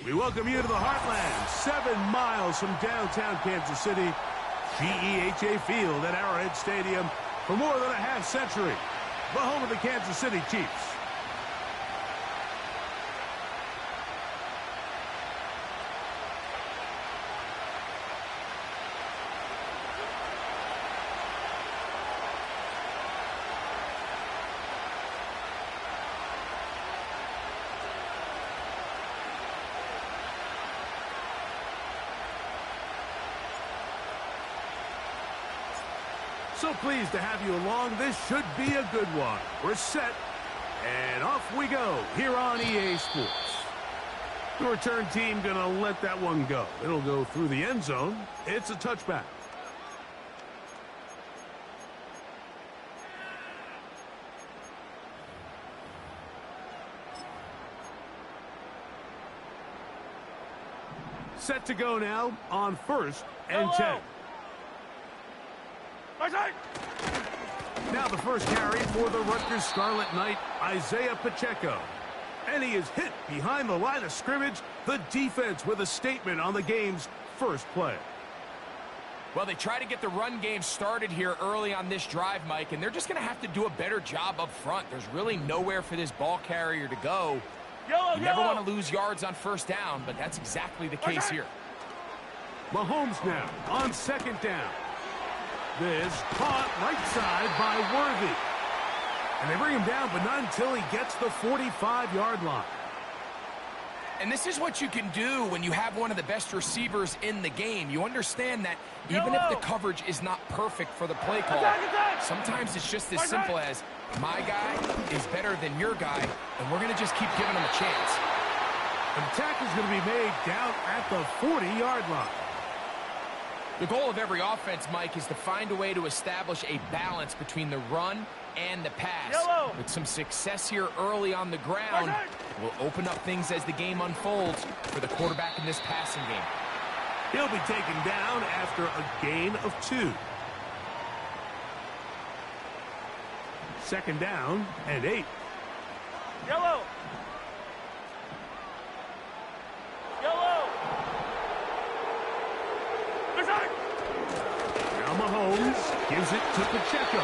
We welcome you to the Heartland, 7 miles from downtown Kansas City, GEHA Field at Arrowhead Stadium for more than a half century, the home of the Kansas City Chiefs. So pleased to have you along. This should be a good one. We're set, and off we go here on EA Sports. The return team going to let that one go. It'll go through the end zone. It's a touchback. Set to go now on 1st and 10. Now the first carry for the Rutgers Scarlet Knight, Isaiah Pacheco. And he is hit behind the line of scrimmage. The defense with a statement on the game's first play. Well, they try to get the run game started here early on this drive, Mike, and they're just going to have to do a better job up front. There's really nowhere for this ball carrier to go. You never want to lose yards on 1st down, but that's exactly the case here. Mahomes now on 2nd down. This caught right side by Worthy. And they bring him down, but not until he gets the 45-yard line. And this is what you can do when you have one of the best receivers in the game. You understand that even if the coverage is not perfect for the play call, sometimes it's just as simple as, my guy is better than your guy, and we're going to just keep giving him a chance. And the tackle is going to be made down at the 40-yard line. The goal of every offense, Mike, is to find a way to establish a balance between the run and the pass. With some success here early on the ground, will open up things as the game unfolds for the quarterback in this passing game. He'll be taken down after a gain of 2. 2nd down and 8. Now Mahomes gives it to Pacheco.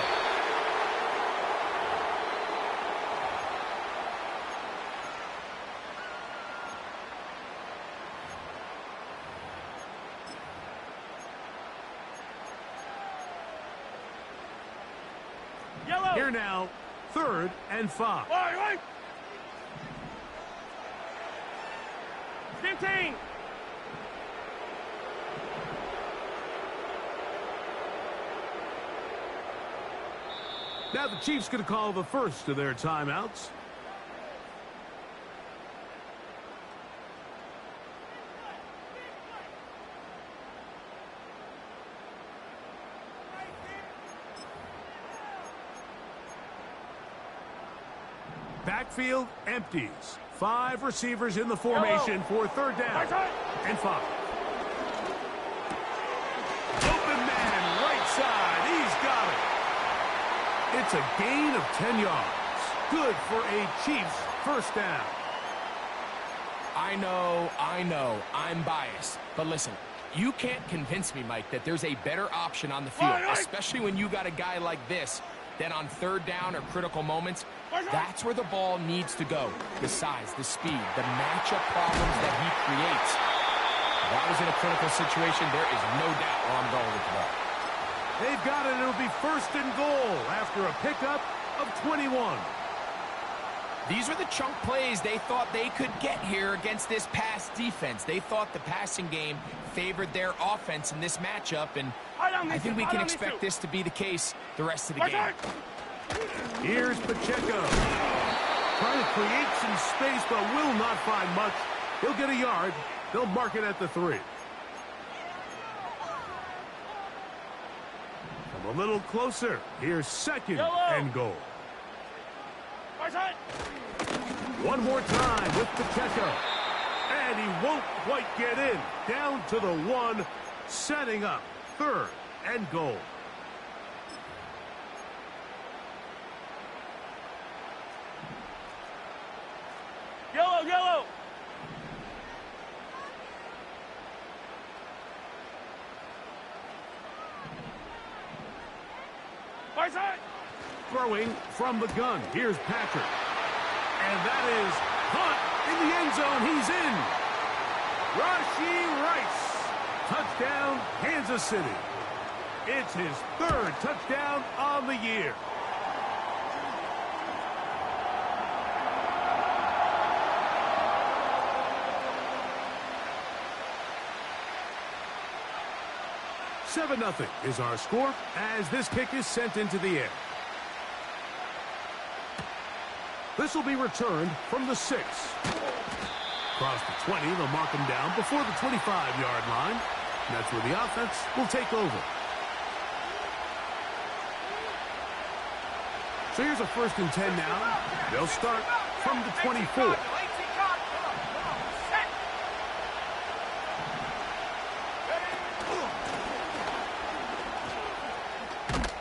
Here now, 3rd and 5. 15. Now the Chiefs going to call the first of their timeouts. Backfield empties. 5 receivers in the formation for 3rd down and 5. Open man, right side. He's got it. It's a gain of 10 yards. Good for a Chiefs 1st down. I know, I'm biased. But listen, you can't convince me, Mike, that there's a better option on the field, especially when you got a guy like this, that on 3rd down or critical moments, that's where the ball needs to go. The size, the speed, the matchup problems that he creates. If that was in a critical situation, there is no doubt where I'm going with the ball. They've got it. It'll be 1st and goal after a pickup of 21. These are the chunk plays they thought they could get here against this pass defense. They thought the passing game favored their offense in this matchup, and I think we can expect this to be the case the rest of the game. Here's Pacheco. Trying to create some space, but will not find much. He'll get a yard. They'll mark it at the 3. Come a little closer. Here's 2nd and goal. One more time with Pacheco. And he won't quite get in. Down to the 1, setting up 3rd and goal. Throwing from the gun. Here's Patrick. And that is caught in the end zone. He's in. Rashee Rice. Touchdown, Kansas City. It's his third touchdown on the year. "7-0 is our score as this kick is sent into the air. This will be returned from the 6. Across the 20, they'll mark him down before the 25-yard line. And that's where the offense will take over. So here's a 1st and 10 now. They'll start from the 24.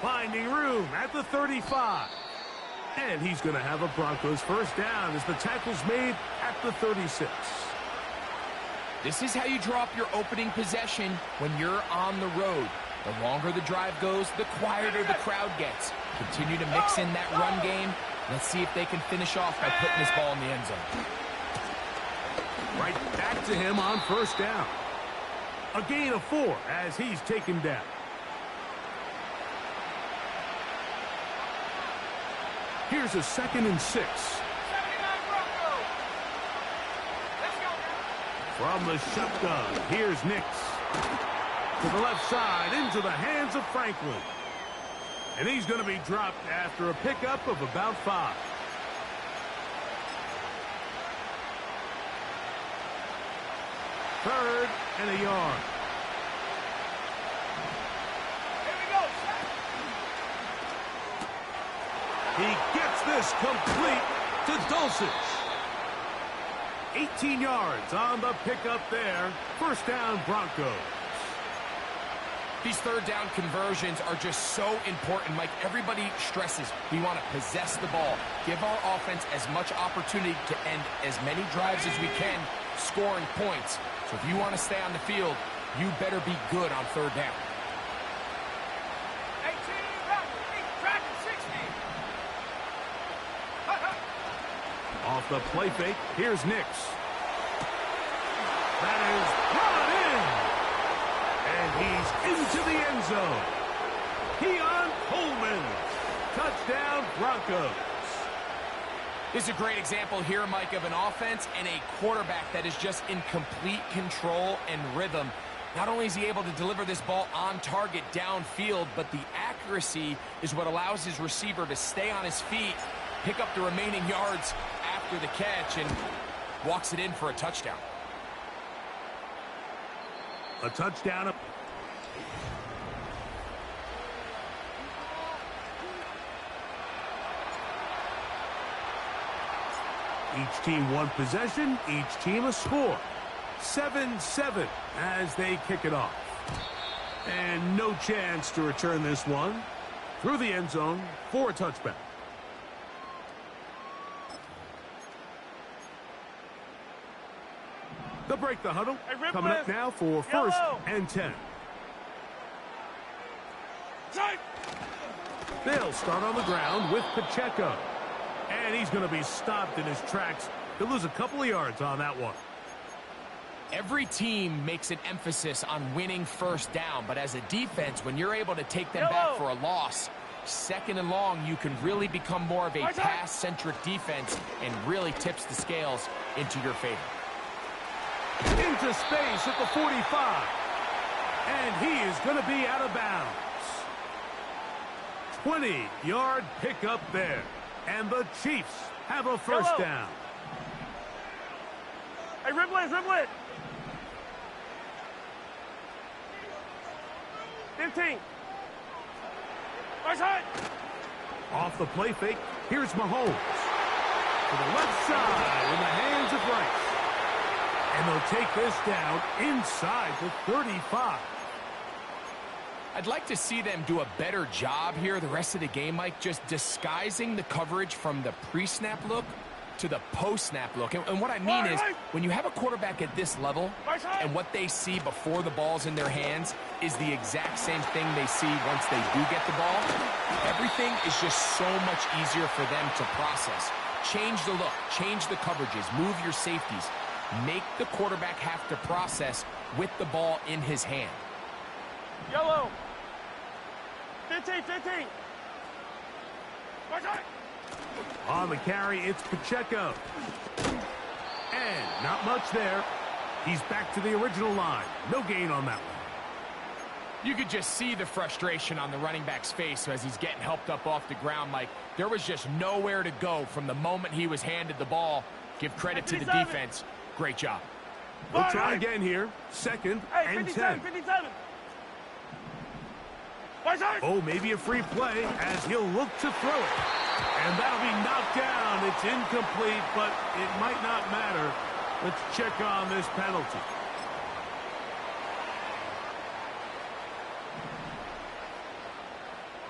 Finding room at the 35. And he's going to have a Broncos 1st down as the tackle's made at the 36. This is how you draw up your opening possession when you're on the road. The longer the drive goes, the quieter the crowd gets. Continue to mix in that run game. Let's see if they can finish off by putting this ball in the end zone. Right back to him on 1st down. A gain of 4 as he's taken down. Here's a 2nd and 6. From the shotgun, here's Nix. To the left side, into the hands of Franklin. And he's going to be dropped after a pickup of about 5. Third and a yard. He gets this complete to Dulcich. 18 yards on the pickup there. 1st down, Broncos. These 3rd down conversions are just so important, Mike. Everybody stresses we want to possess the ball, give our offense as much opportunity to end as many drives as we can, scoring points. So if you want to stay on the field, you better be good on 3rd down. Off the play fake, here's Nix. That is brought in. And he's into the end zone. Keon Coleman. Touchdown, Broncos. This is a great example here, Mike, of an offense and a quarterback that is just in complete control and rhythm. Not only is he able to deliver this ball on target downfield, but the accuracy is what allows his receiver to stay on his feet, pick up the remaining yards after the catch, and walks it in for a touchdown. A touchdown. Each team one possession, each team a score. 7-7 as they kick it off. And no chance to return this one through the end zone for a touchback. They'll break the huddle. Coming up now for 1st and 10. They'll start on the ground with Pacheco. And he's going to be stopped in his tracks. He'll lose a couple of yards on that one. Every team makes an emphasis on winning 1st down, but as a defense, when you're able to take them back for a loss, 2nd and long, you can really become more of a pass-centric defense and really tips the scales into your favor. Into space at the 45. And he is going to be out of bounds. 20-yard pickup there. And the Chiefs have a 1st down. Hey, dribble it. 15. Right side. Off the play fake, here's Mahomes. To the left side in the hands of Rice. And they'll take this down inside the 35. I'd like to see them do a better job here the rest of the game, Mike, just disguising the coverage from the pre-snap look to the post-snap look. And what I mean is, when you have a quarterback at this level, and what they see before the ball's in their hands is the exact same thing they see once they do get the ball, everything is just so much easier for them to process. Change the look, change the coverages, move your safeties. Make the quarterback have to process with the ball in his hand. Yellow. 15, 15. On the carry, it's Pacheco. And not much there. He's back to the original line. No gain on that one. You could just see the frustration on the running back's face as he's getting helped up off the ground. Like, there was just nowhere to go from the moment he was handed the ball. Give credit to the defense. Great job. We'll try again here. Second and 10. 57. Oh, maybe a free play as he'll look to throw it. And that'll be knocked down. It's incomplete, but it might not matter. Let's check on this penalty.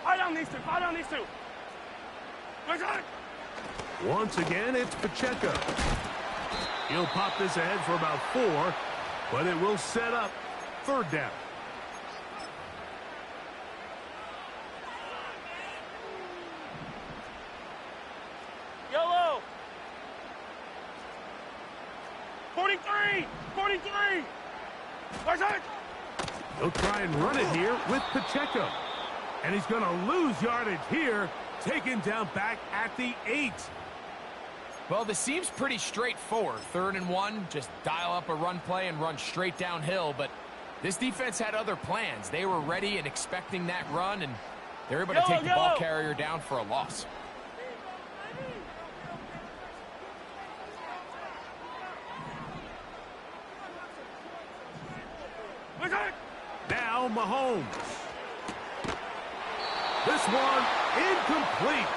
I don't need to. I don't need to. Once again, it's Pacheco. He'll pop this ahead for about 4, but it will set up third down. Yellow. 43. 43. He'll try and run it here with Pacheco. And he's going to lose yardage here, taken down back at the 8. Well, this seems pretty straightforward. 3rd and 1, just dial up a run play and run straight downhill. But this defense had other plans. They were ready and expecting that run, and they were able to take the ball carrier down for a loss. Now Mahomes. This one incomplete.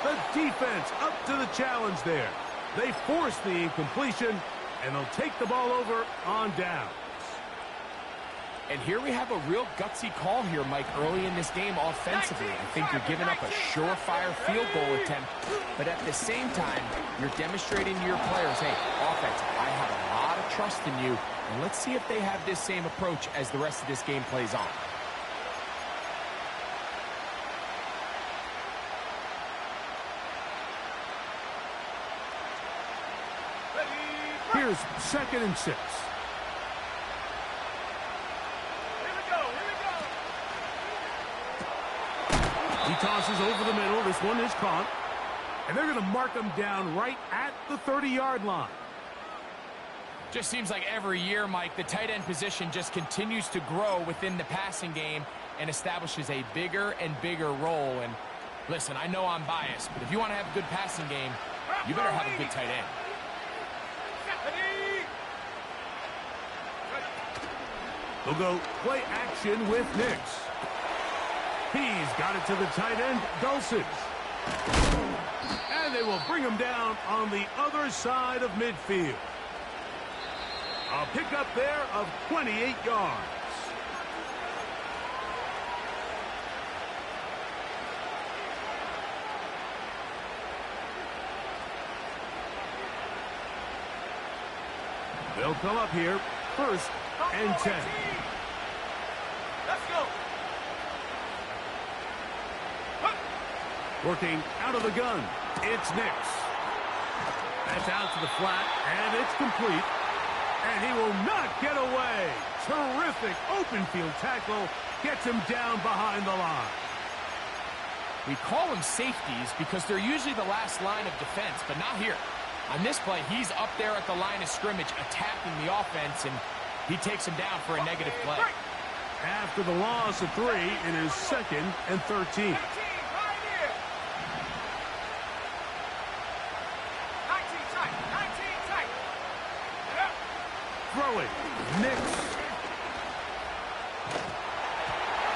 The defense up to the challenge there. They force the incompletion, and they'll take the ball over on downs. And here we have a real gutsy call here, Mike, early in this game offensively. I think you're giving up a surefire field goal attempt, but at the same time, you're demonstrating to your players, hey, offense, I have a lot of trust in you, and let's see if they have this same approach as the rest of this game plays on. Here's 2nd and 6. He tosses over the middle. This one is caught. And they're going to mark him down right at the 30-yard line. Just seems like every year, Mike, the tight end position just continues to grow within the passing game and establishes a bigger and bigger role. And listen, I know I'm biased, but if you want to have a good passing game, you better have a good tight end. They'll go play action with Nix. He's got it to the tight end, Dulcich. And they will bring him down on the other side of midfield. A pickup there of 28 yards. They'll come up here, 1st and 10. Let's go. Working out of the gun, it's Nix. That's out to the flat, and it's complete. And he will not get away. Terrific open field tackle. Gets him down behind the line. We call them safeties because they're usually the last line of defense, but not here. On this play, he's up there at the line of scrimmage attacking the offense, and he takes him down for a negative play. After the loss of 3, it is 2nd and 13. Throwing, Nix.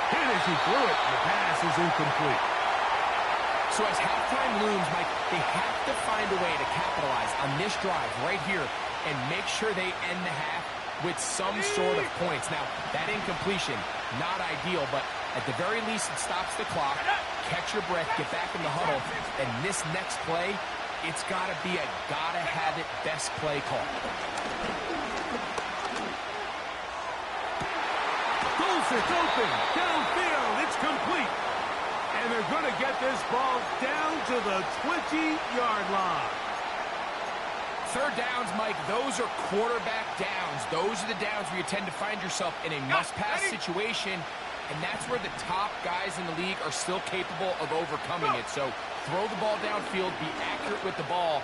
Finishing through it. The pass is incomplete. So as halftime looms, Mike, they have to find a way to capitalize on this drive right here and make sure they end the half with some sort of points. Now, that incompletion, not ideal, but at the very least, it stops the clock. Catch your breath, get back in the huddle, and this next play it's got to be a gotta-have-it best play call. It's open. Downfield. It's complete. And they're going to get this ball down to the 20-yard line. Third downs, Mike, those are quarterback downs. Those are the downs where you tend to find yourself in a must-pass situation, and that's where the top guys in the league are still capable of overcoming it. So throw the ball downfield, be accurate with the ball.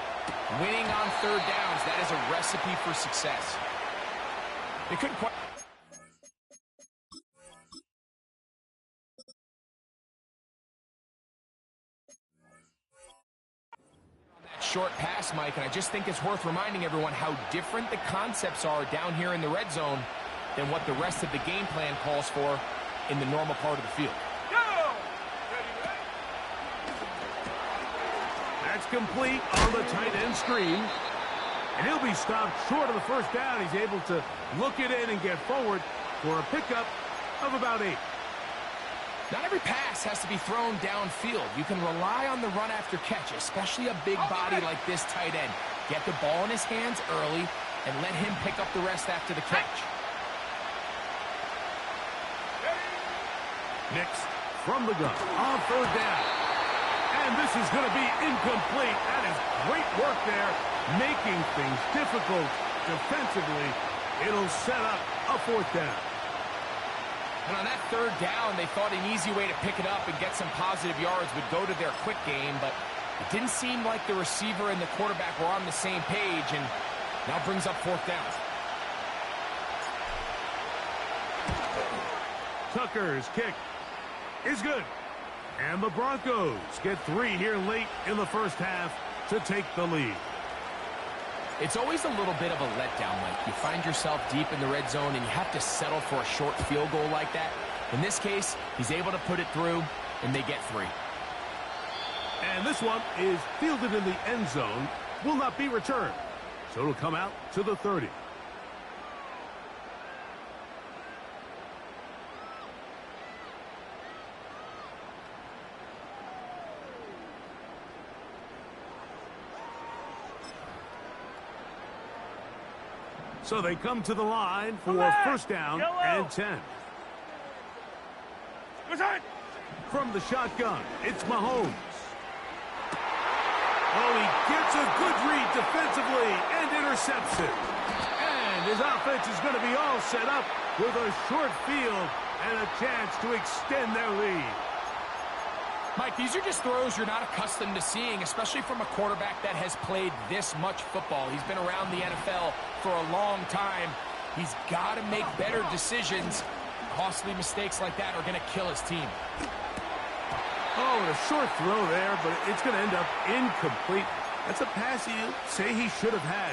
Winning on third downs, that is a recipe for success. They couldn't quite... short pass, Mike, and I just think it's worth reminding everyone how different the concepts are down here in the red zone than what the rest of the game plan calls for in the normal part of the field. That's complete on the tight end screen. And he'll be stopped short of the first down. He's able to look it in and get forward for a pickup of about 8. Not every pass has to be thrown downfield. You can rely on the run after catch, especially a big body like this tight end. Get the ball in his hands early and let him pick up the rest after the catch. Nix from the gun on third down. And this is going to be incomplete. That is great work there, making things difficult defensively. It'll set up a fourth down. And on that third down, they thought an easy way to pick it up and get some positive yards would go to their quick game, but it didn't seem like the receiver and the quarterback were on the same page, and now brings up fourth down. Tucker's kick is good. And the Broncos get 3 here late in the first half to take the lead. It's always a little bit of a letdown, Mike. You find yourself deep in the red zone and you have to settle for a short field goal like that. In this case, he's able to put it through, and they get 3. And this one is fielded in the end zone, will not be returned. So it'll come out to the 30. So they come to the line for first down and 10. From the shotgun, it's Mahomes. Oh, he gets a good read defensively and intercepts it. And his offense is going to be all set up with a short field and a chance to extend their lead. Mike, these are just throws you're not accustomed to seeing, especially from a quarterback that has played this much football. He's been around the NFL for a long time. He's got to make better decisions. Costly mistakes like that are going to kill his team. Oh, a short throw there, but it's going to end up incomplete. That's a pass you say he should have had.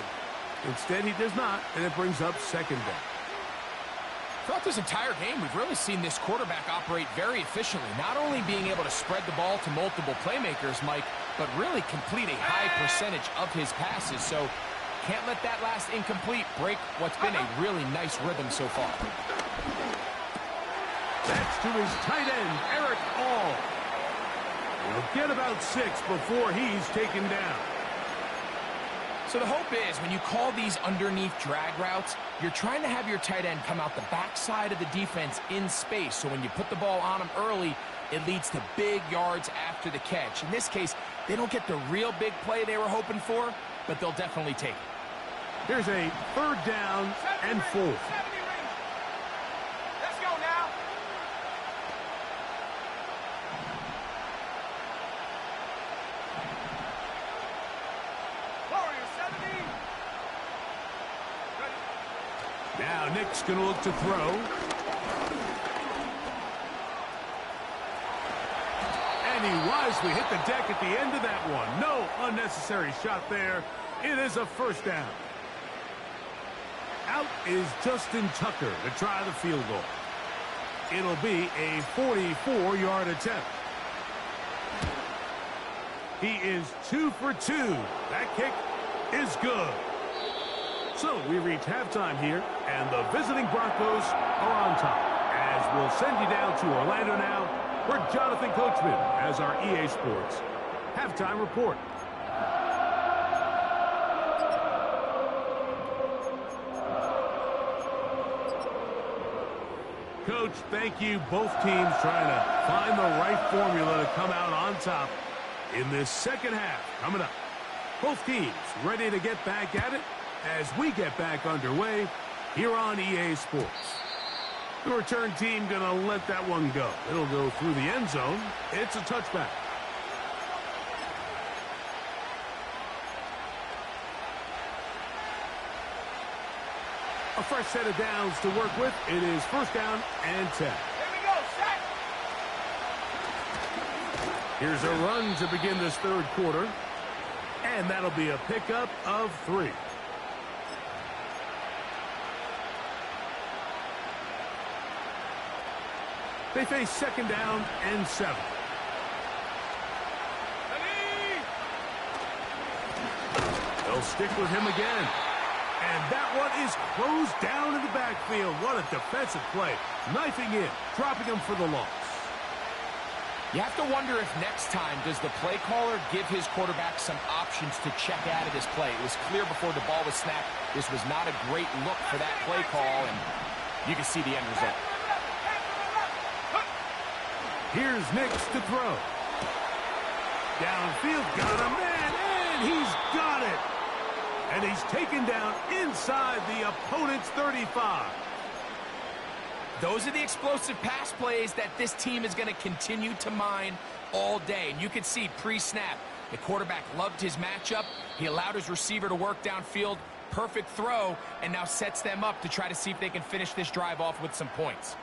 Instead, he does not, and it brings up second down. Throughout this entire game, we've really seen this quarterback operate very efficiently, not only being able to spread the ball to multiple playmakers, Mike, but really complete a high percentage of his passes. So can't let that last incomplete break what's been a really nice rhythm so far. That's to his tight end, Eric All. He'll get about 6 before he's taken down. So the hope is when you call these underneath drag routes, you're trying to have your tight end come out the backside of the defense in space. So when you put the ball on him early, it leads to big yards after the catch. In this case, they don't get the real big play they were hoping for, but they'll definitely take it. Here's a third down and 4. Let's go now. Now Nick's going to look to throw. And he wisely hit the deck at the end of that one. No unnecessary shot there. It is a first down. Out is Justin Tucker to try the field goal. It'll be a 44-yard attempt. He is 2 for 2. That kick is good. So we reach halftime here, and the visiting Broncos are on top. As we'll send you down to Orlando now for Jonathan Coachman as our EA Sports halftime report. Coach, thank you. Both teams trying to find the right formula to come out on top in this second half. Coming up, both teams ready to get back at it as we get back underway here on EA Sports. The return team going to let that one go. It'll go through the end zone. It's a touchback. A fresh set of downs to work with. It is first down and 10. Here we go, set. Here's a run to begin this third quarter. And that'll be a pickup of 3. They face second down and 7. They'll stick with him again. And that one is closed down in the backfield. What a defensive play. Knifing in, dropping him for the loss. You have to wonder if next time does the play caller give his quarterback some options to check out of this play. It was clear before the ball was snapped. This was not a great look for that play call, and you can see the end result. Here's Nix to throw. Downfield, got a man, and he's got it. And he's taken down inside the opponent's 35. Those are the explosive pass plays that this team is going to continue to mine all day. And you can see pre-snap, the quarterback loved his matchup. He allowed his receiver to work downfield. Perfect throw, and now sets them up to try to see if they can finish this drive off with some points.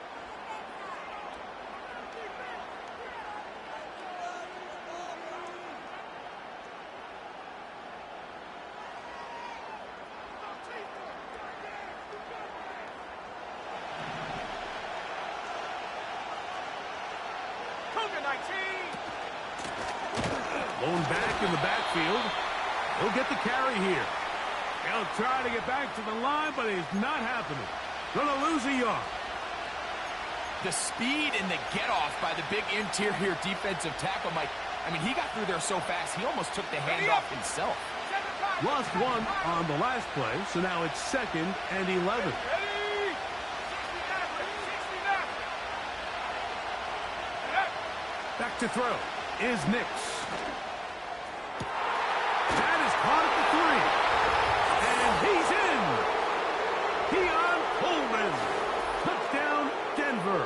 Blown back in the backfield. He'll get the carry here. He'll try to get back to the line, but it's not happening. Gonna lose a yard. The speed and the get-off by the big interior defensive tackle, Mike. I mean, he got through there so fast, he almost took the handoff himself. Lost one on the last play, so now it's second and 11. Back to throw is Nix. That is caught at the 3. And he's in. Keon Coleman. Touchdown, Denver.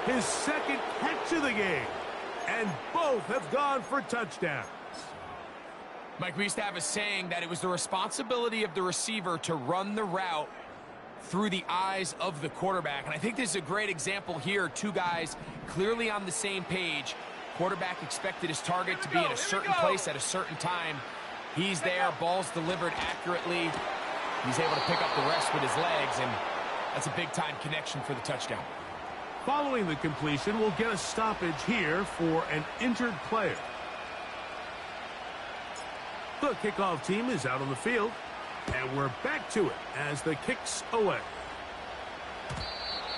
His second catch of the game. And both have gone for touchdowns. Mike, we used to have a saying that it was the responsibility of the receiver to run the route through the eyes of the quarterback. And I think this is a great example here. Two guys clearly on the same page. Quarterback expected his target to be in a certain place at a certain time. He's there, ball's delivered accurately. He's able to pick up the rest with his legs, and that's a big-time connection for the touchdown. Following the completion, we'll get a stoppage here for an injured player. The kickoff team is out on the field, and we're back to it as the kick's away.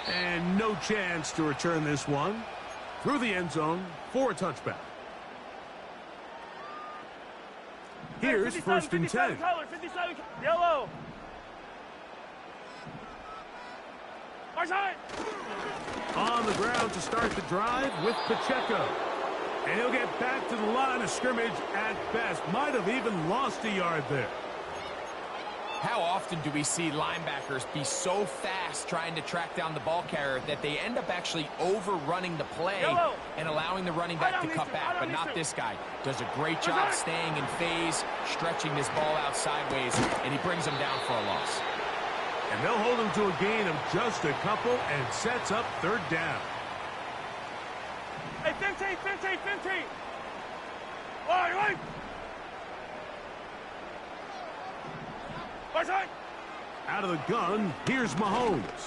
And no chance to return this one through the end zone for a touchback. Here's first and 10. 57, yellow. On the ground to start the drive with Pacheco. And he'll get back to the line of scrimmage at best. Might have even lost a yard there. How often do we see linebackers be so fast trying to track down the ball carrier that they end up actually overrunning the play and allowing the running back to cut back, but not this guy. Does a great job staying in phase, stretching this ball out sideways, and he brings him down for a loss. And they'll hold him to a gain of just a couple and sets up third down. Hey, 15. All right. Out of the gun, here's Mahomes.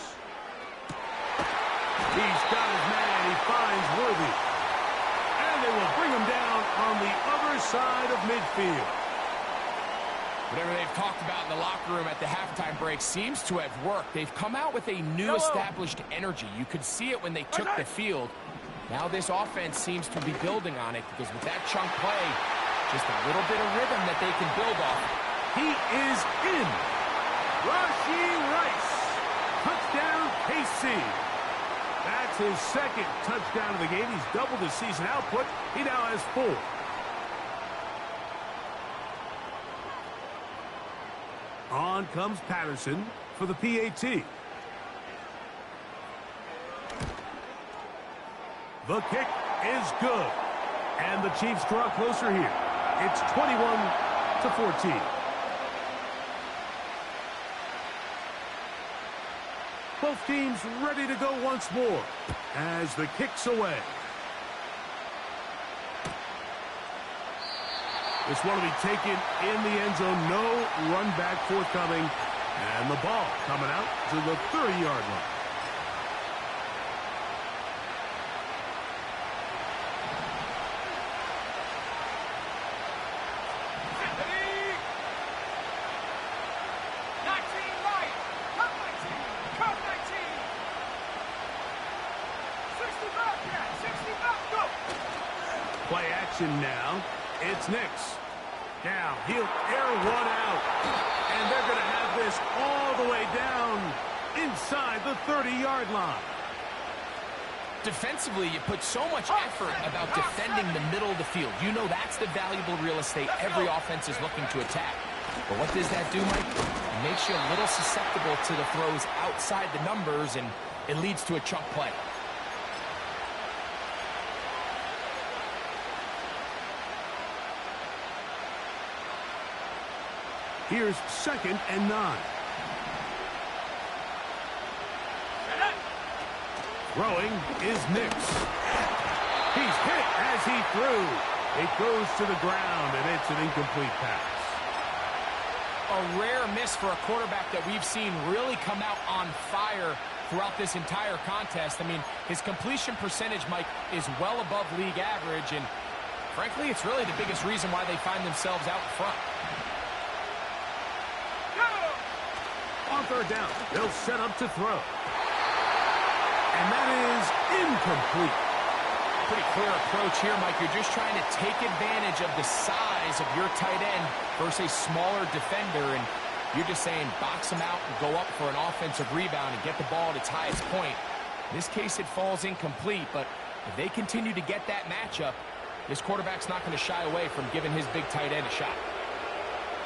He's got his man. He finds Worthy. And they will bring him down on the other side of midfield. Whatever they've talked about in the locker room at the halftime break seems to have worked. They've come out with a new established energy. You could see it when they took the field. Now this offense seems to be building on it because with that chunk play, just a little bit of rhythm that they can build off. He is in. Rashee Rice. Touchdown, KC. That's his second touchdown of the game. He's doubled his season output. He now has 4. On comes Patterson for the PAT. The kick is good. And the Chiefs draw closer here. It's 21-14. Both teams ready to go once more as the kick's away. This one will be taken in the end zone. No run back forthcoming. And the ball coming out to the 30-yard line. Play action now. It's Nix. Now he'll air one out. And they're going to have this all the way down inside the 30-yard line. Defensively, you put so much effort about defending the middle of the field. You know that's the valuable real estate every offense is looking to attack. But what does that do, Mike? It makes you a little susceptible to the throws outside the numbers, and it leads to a chunk play. Here's 2nd and 9. Throwing is Nix. He's hit as he threw. It goes to the ground, and it's an incomplete pass. A rare miss for a quarterback that we've seen really come out on fire throughout this entire contest. I mean, his completion percentage, Mike, is well above league average, and frankly, it's really the biggest reason why they find themselves out in front. On 3rd down, they'll set up to throw. And that is incomplete. Pretty clear approach here, Mike. You're just trying to take advantage of the size of your tight end versus a smaller defender, and you're just saying box him out and go up for an offensive rebound and get the ball at its highest point. In this case, it falls incomplete, but if they continue to get that matchup, this quarterback's not going to shy away from giving his big tight end a shot.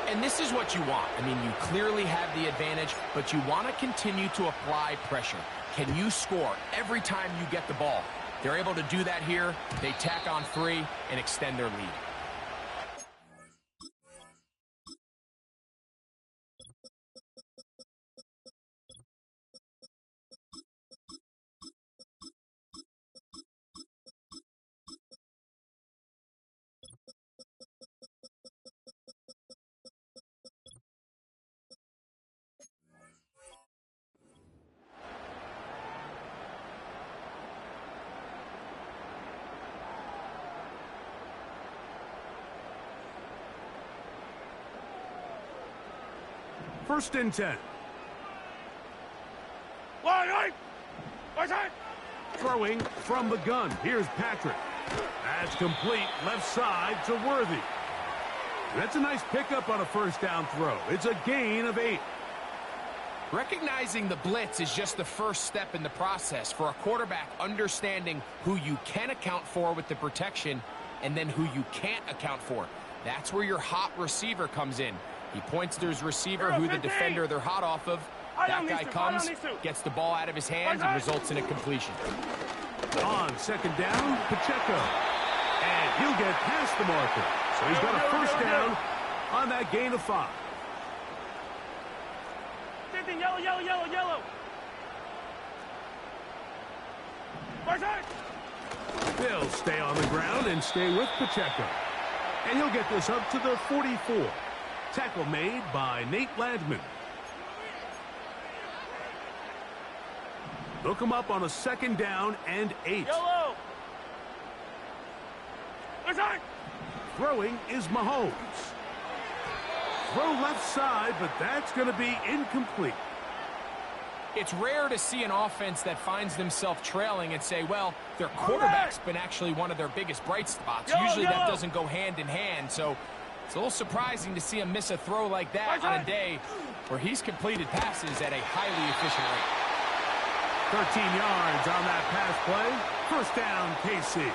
And this is what you want. I mean, you clearly have the advantage, but you want to continue to apply pressure. Can you score every time you get the ball? They're able to do that here. They tack on 3 and extend their lead. First and 10. Throwing from the gun. Here's Patrick. That's complete. Left side to Worthy. That's a nice pickup on a 1st down throw. It's a gain of 8. Recognizing the blitz is just the first step in the process for a quarterback, understanding who you can account for with the protection and then who you can't account for. That's where your hot receiver comes in. He points to his receiver, who the defender they're hot off of. That guy comes, gets the ball out of his hands, and results in a completion. On 2nd down, Pacheco. And he'll get past the marker. So he's got a 1st down on that gain of 5. Yellow. They'll stay on the ground and stay with Pacheco. And he'll get this up to the 44. Tackle made by Nate Landman. Look him up on a 2nd down and 8. Yellow. Throwing is Mahomes. Throw left side, but that's going to be incomplete. It's rare to see an offense that finds themselves trailing and say, well, their quarterback's been actually one of their biggest bright spots. Usually that doesn't go hand in hand, so it's a little surprising to see him miss a throw like that on a day where he's completed passes at a highly efficient rate. 13 yards on that pass play. First down, KC.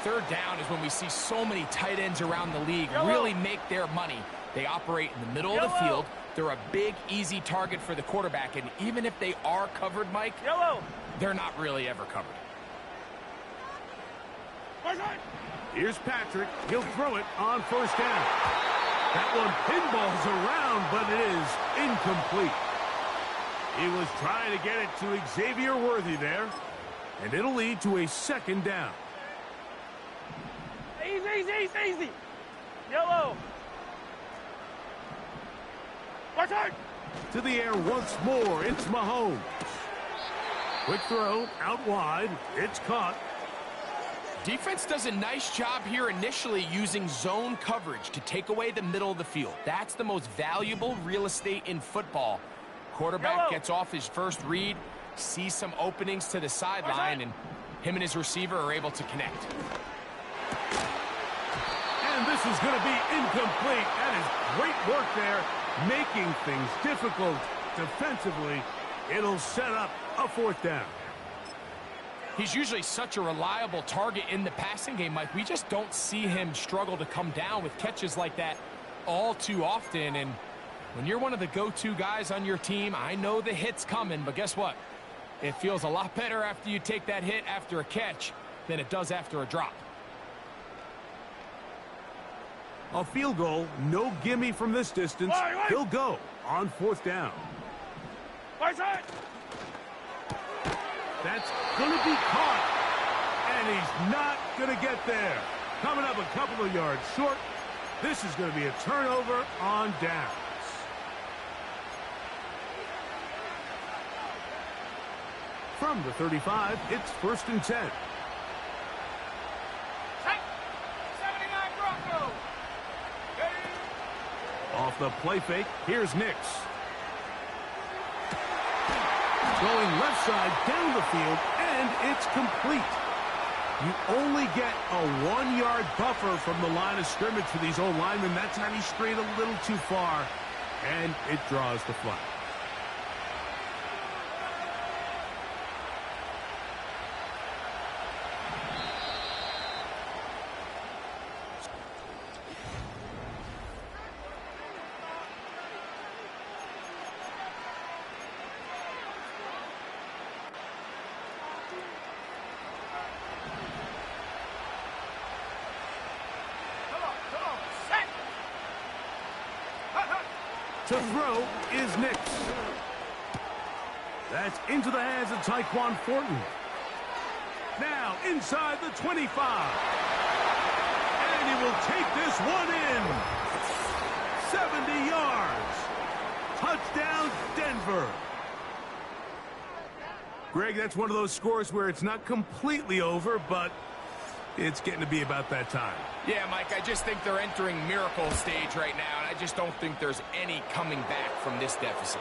Third down is when we see so many tight ends around the league really make their money. They operate in the middle of the field. They're a big, easy target for the quarterback. And even if they are covered, Mike, they're not really ever covered. Here's Patrick. He'll throw it on first down. That one pinballs around, but it is incomplete. He was trying to get it to Xavier Worthy there, and it'll lead to a second down. Easy. Yellow. To the air once more. It's Mahomes. Quick throw out wide. It's caught. Defense does a nice job here initially using zone coverage to take away the middle of the field. That's the most valuable real estate in football. Quarterback gets off his first read, sees some openings to the sideline, and him and his receiver are able to connect. And this is going to be incomplete. That is great work there, making things difficult defensively. It'll set up a fourth down. He's usually such a reliable target in the passing game, Mike. We just don't see him struggle to come down with catches like that all too often. And when you're one of the go-to guys on your team, I know the hit's coming, but guess what? It feels a lot better after you take that hit after a catch than it does after a drop. A field goal, no gimme from this distance. He'll go on fourth down. That's going to be caught, and he's not going to get there. Coming up a couple of yards short. This is going to be a turnover on downs. From the 35, it's 1st and 10. Off the play fake, here's Nix. Going left side down the field, and it's complete. You only get a 1-yard buffer from the line of scrimmage for these old linemen. That's how he strayed a little too far, and it draws the flag. To throw is Nix. That's into the hands of Tyquan Thornton. Now inside the 25. And he will take this one in. 70 yards. Touchdown, Denver. Greg, that's one of those scores where it's not completely over, but it's getting to be about that time. Yeah, Mike, I just think they're entering miracle stage right now, and I just don't think there's any coming back from this deficit.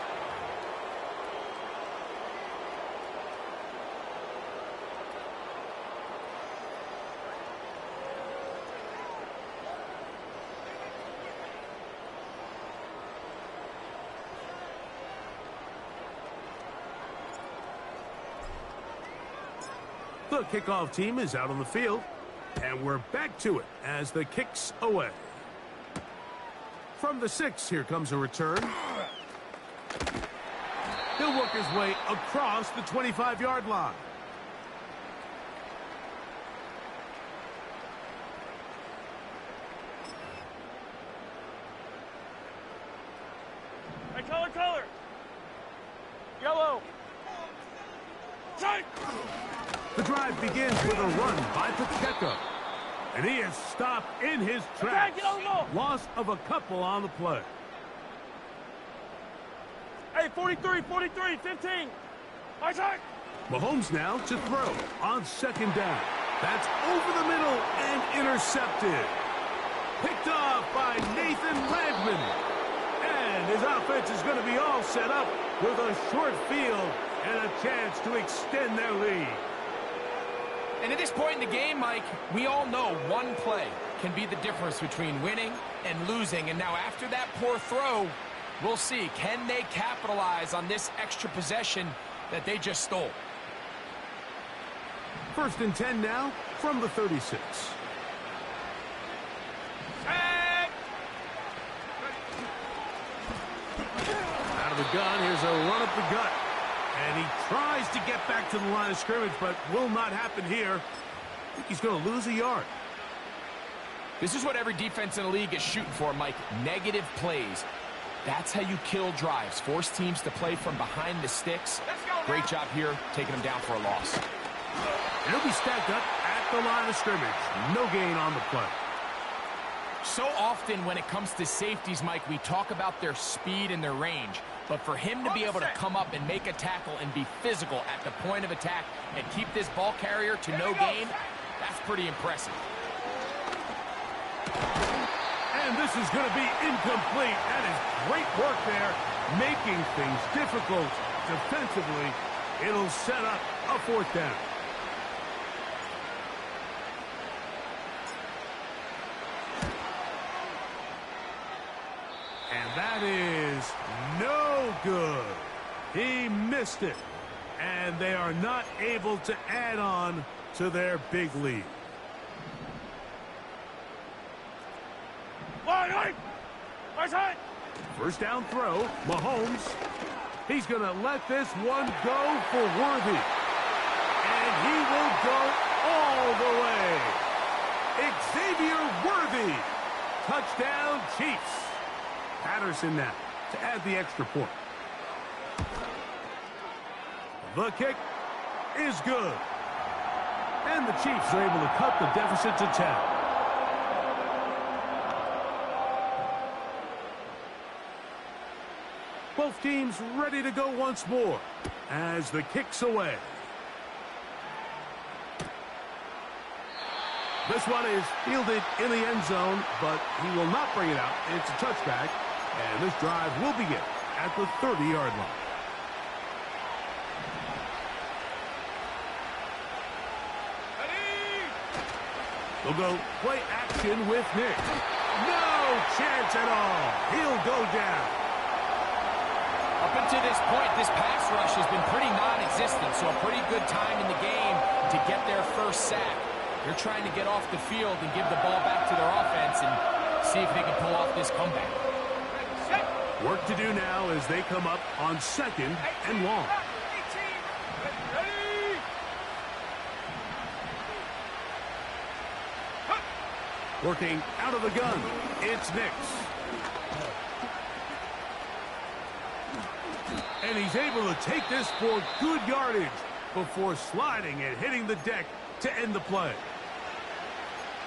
The kickoff team is out on the field. And we're back to it as the kick's away. From the 6, here comes a return. He'll work his way across the 25-yard line. Hey, color. Yellow. The drive begins with a run by Pacheco. And he is stopped in his tracks. Loss of a couple on the play. Hey, 43, 15. Mahomes now to throw on second down. That's over the middle and intercepted. Picked off by Nathan Landman. And his offense is going to be all set up with a short field and a chance to extend their lead. And at this point in the game, Mike, we all know one play can be the difference between winning and losing. And now after that poor throw, we'll see, can they capitalize on this extra possession that they just stole. 1st and 10 now from the 36. Chek! Out of the gun, here's a run up the gut. And he tries to get back to the line of scrimmage, but will not happen here. I think he's going to lose a yard. This is what every defense in the league is shooting for, Mike. Negative plays. That's how you kill drives. Force teams to play from behind the sticks. Great job here, taking them down for a loss. And he'll be stacked up at the line of scrimmage. No gain on the play. So often when it comes to safeties, Mike, we talk about their speed and their range. But for him to be able to come up and make a tackle and be physical at the point of attack and keep this ball carrier to no gain, that's pretty impressive. And this is going to be incomplete. That is great work there, making things difficult defensively. It'll set up a 4th down. And that is no good. He missed it. And they are not able to add on to their big lead. Right side. 1st down throw, Mahomes. He's going to let this one go for Worthy. And he will go all the way. Xavier Worthy. Touchdown, Chiefs. Patterson now to add the extra point. The kick is good. And the Chiefs are able to cut the deficit to 10. Both teams ready to go once more as the kick's away. This one is fielded in the end zone, but he will not bring it out. It's a touchback, and this drive will begin at the 30-yard line. They'll go play action with Nick. No chance at all. He'll go down. Up until this point, this pass rush has been pretty non-existent, so a pretty good time in the game to get their first sack. They're trying to get off the field and give the ball back to their offense and see if they can pull off this comeback. Work to do now as they come up on 2nd and long. Working out of the gun, it's Nix. And he's able to take this for good yardage before sliding and hitting the deck to end the play.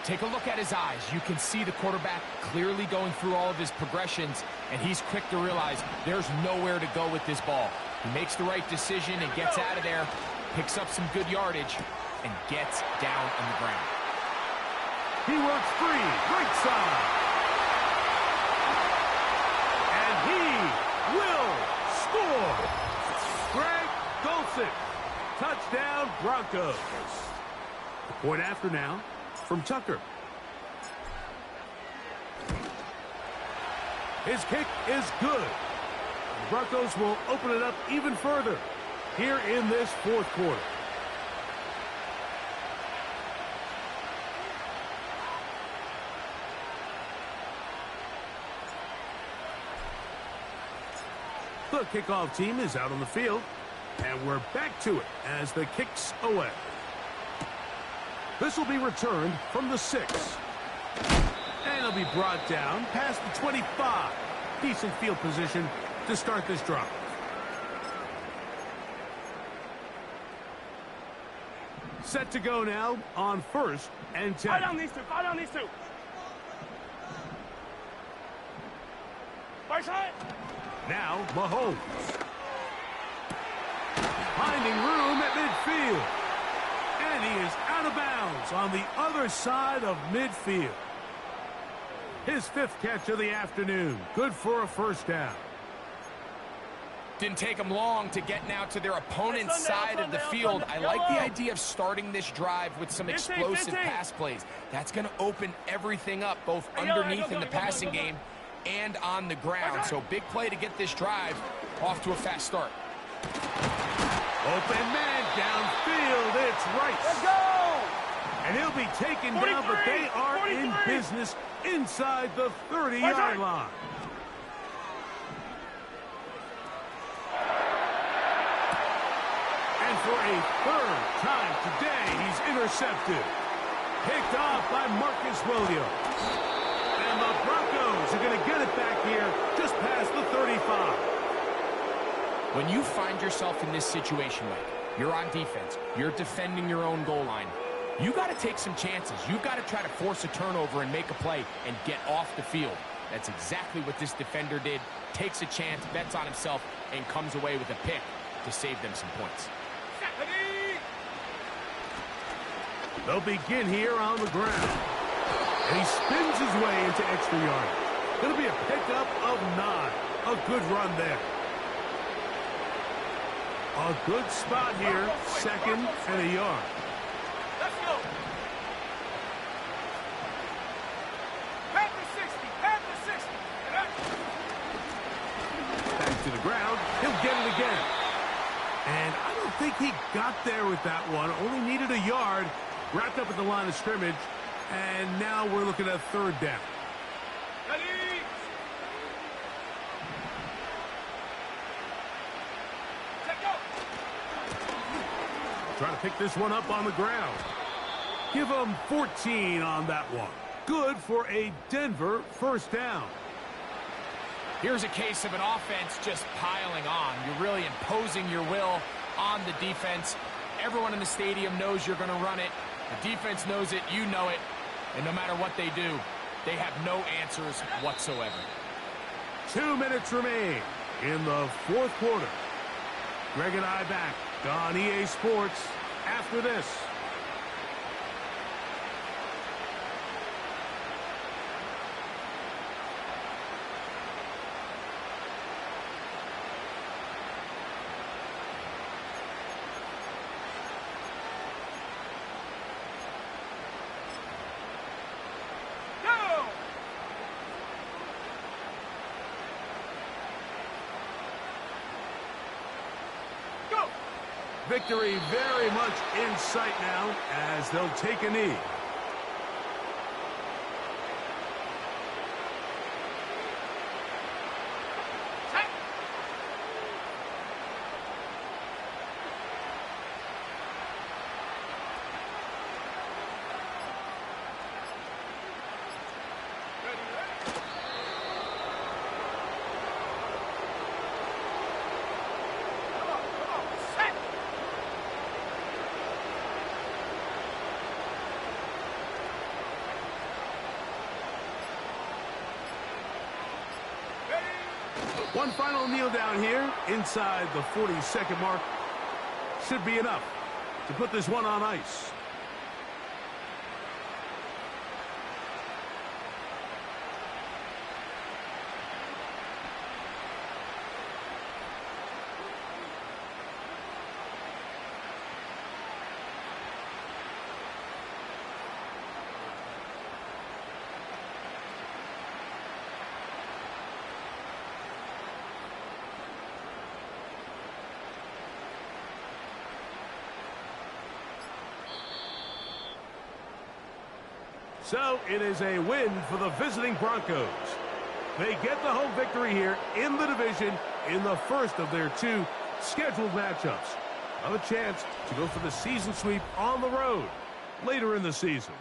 Take a look at his eyes. You can see the quarterback clearly going through all of his progressions, and he's quick to realize there's nowhere to go with this ball. He makes the right decision and gets out of there, picks up some good yardage, and gets down on the ground. He works free, right side. And he will score. Greg Dulcich, touchdown Broncos. The point after now from Tucker. His kick is good. The Broncos will open it up even further here in this 4th quarter. The kickoff team is out on the field, and we're back to it as the kick's away. This will be returned from the 6. And it'll be brought down past the 25. Decent field position to start this drive. Set to go now on 1st and 10. Fire down these two. Fire down these two. Right side. Now Mahomes. Finding room at midfield. And he is out of bounds on the other side of midfield. His 5th catch of the afternoon. Good for a 1st down. Didn't take them long to get now to their opponent's side of the field. I like the idea of starting this drive with some explosive pass plays. That's going to open everything up, both underneath in the passing game and on the ground. So big play to get this drive off to a fast start. Open man downfield. It's Rice. Let's go! And he'll be taken 43, down, but they are in 43. business inside the 30-yard line. And for a third time today, he's intercepted. Picked off by Marcus Williams. And the Broncos are going to get it back here just past the 35. When you find yourself in this situation, Mike, you're on defense, you're defending your own goal line, you got to take some chances. You've got to try to force a turnover and make a play and get off the field. That's exactly what this defender did. Takes a chance, bets on himself, and comes away with a pick to save them some points. They'll begin here on the ground. And he spins his way into extra yardage. It'll be a pickup of 9. A good run there. A good spot here, second and a yard. Let's go! Panther 60, Panther 60. Back to the ground. He'll get it again. And I don't think he got there with that one. Only needed a yard. Wrapped up at the line of scrimmage. And now we're looking at third down. Ready? Check go! Trying to pick this one up on the ground. Give him 14 on that one. Good for a Denver first down. Here's a case of an offense just piling on. You're really imposing your will on the defense. Everyone in the stadium knows you're going to run it. The defense knows it, you know it. And no matter what they do, they have no answers whatsoever. 2 minutes remain in the fourth quarter. Greg and I back on EA Sports after this. Victory very much in sight now as they'll take a knee. One final kneel down here inside the 40-second mark. Should be enough to put this one on ice. So it is a win for the visiting Broncos. They get the home victory here in the division in the first of their 2 scheduled matchups. Have a chance to go for the season sweep on the road later in the season.